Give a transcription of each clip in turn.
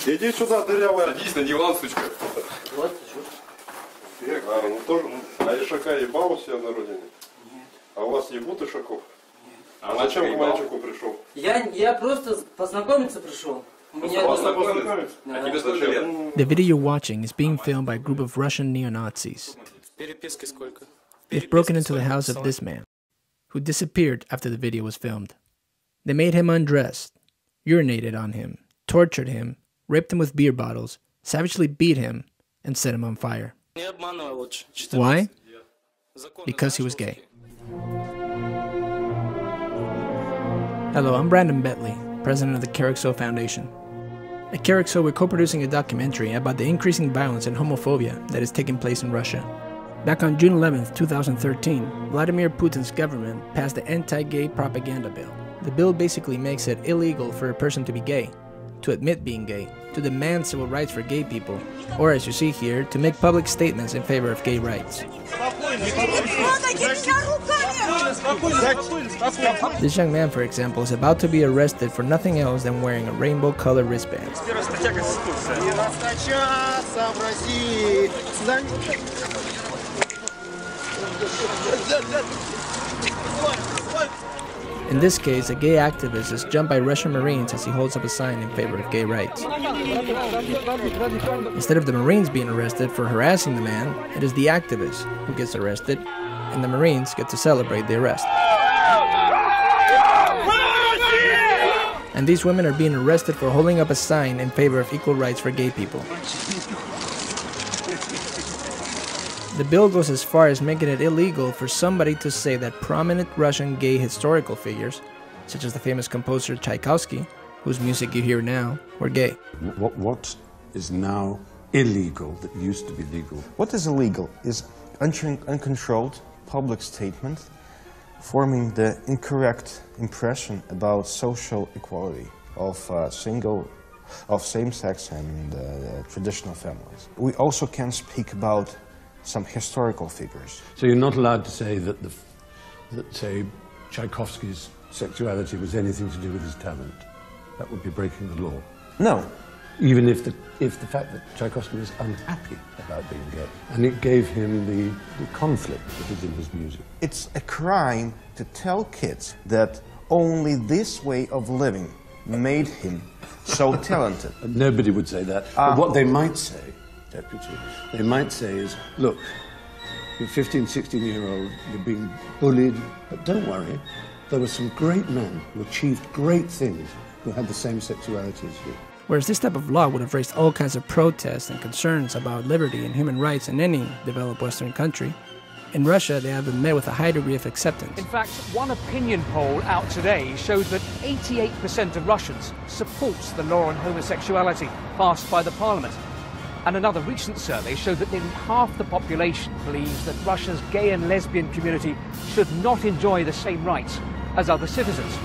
Иди сюда, дырявая. Садись на диван, сучка. Вот, ну тоже, а Ишака ебал у себя на родине? Нет. А у вас ебут Ишаков? Нет. А зачем к мальчику пришел? Я просто познакомиться пришел. The video you're watching is being filmed by a group of Russian neo-Nazis. They've broken into the house of this man, who disappeared after the video was filmed. They made him undressed, urinated on him, tortured him, raped him with beer bottles, savagely beat him, and set him on fire. Why? Because he was gay. Hello, I'm Brandon Bentley, president of the Tchaikovsky Foundation. At Tchaikovsky, we're co-producing a documentary about the increasing violence and homophobia that is taking place in Russia. Back on June 11, 2013, Vladimir Putin's government passed the anti-gay propaganda bill. The bill basically makes it illegal for a person to be gay, to admit being gay, to demand civil rights for gay people, or as you see here, to make public statements in favor of gay rights. This young man, for example, is about to be arrested for nothing else than wearing a rainbow-colored wristband. In this case, a gay activist is jumped by Russian Marines as he holds up a sign in favor of gay rights. Instead of the Marines being arrested for harassing the man, it is the activist who gets arrested, and the Marines get to celebrate the arrest. And these women are being arrested for holding up a sign in favor of equal rights for gay people. The bill goes as far as making it illegal for somebody to say that prominent Russian gay historical figures, such as the famous composer Tchaikovsky, whose music you hear now, were gay. What is now illegal that used to be legal? What is illegal is uncontrolled public statement forming the incorrect impression about social equality of same-sex and traditional families. We also can speak about some historical figures. So you're not allowed to say that say Tchaikovsky's sexuality was anything to do with his talent. That would be breaking the law. No. Even if the fact that Tchaikovsky was unhappy about being gay, and it gave him the conflict that is in his music. It's a crime to tell kids that only this way of living made him so talented. Nobody would say that. But what they might say, Deputy, they might say is, look, you're 15, 16-year-old, you're being bullied, but don't worry, there were some great men who achieved great things who had the same sexuality as you. Whereas this type of law would have raised all kinds of protests and concerns about liberty and human rights in any developed Western country, in Russia they have been met with a high degree of acceptance. In fact, one opinion poll out today shows that 88% of Russians supports the law on homosexuality passed by the parliament. And another recent survey showed that nearly half the population believes that Russia's gay and lesbian community should not enjoy the same rights as other citizens.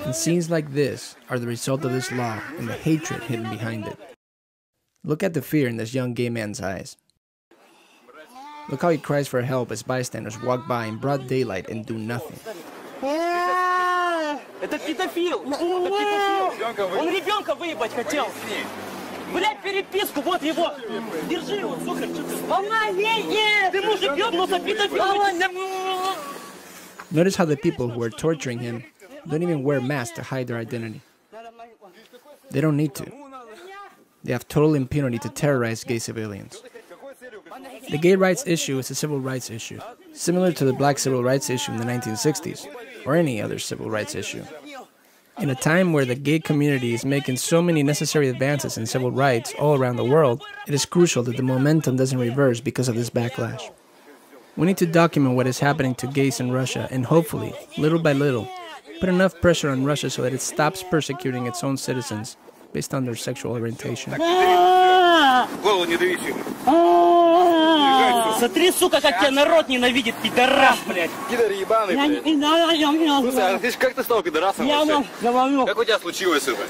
And scenes like this are the result of this law and the hatred hidden behind it. Look at the fear in this young gay man's eyes. Look how he cries for help as bystanders walk by in broad daylight and do nothing. Это педофил! Он ребенка выебать хотел! Блять, переписку, вот его! Держи его, сука! Помогите! Ты мужик ёбнулся, педофил! Notice how the people who are torturing him don't even wear masks to hide their identity. They don't need to. They have total impunity to terrorize gay civilians. The gay rights issue is a civil rights issue, similar to the black civil rights issue in the 1960s, or any other civil rights issue. In a time where the gay community is making so many necessary advances in civil rights all around the world, it is crucial that the momentum doesn't reverse because of this backlash. We need to document what is happening to gays in Russia and hopefully, little by little, put enough pressure on Russia so that it stops persecuting its own citizens based on their sexual orientation. Смотри, сука, как тебя народ ненавидит, пидорас, блядь! Пидор ебаный, блядь! Слушай, а ты как ты стал пидорасом вообще? Как у тебя случилось это?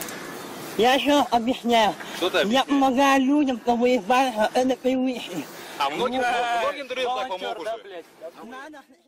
Я еще объясняю. Что ты объясняешь? Я помогаю людям, кто воевал, это привычно. А многим другим так помог уже?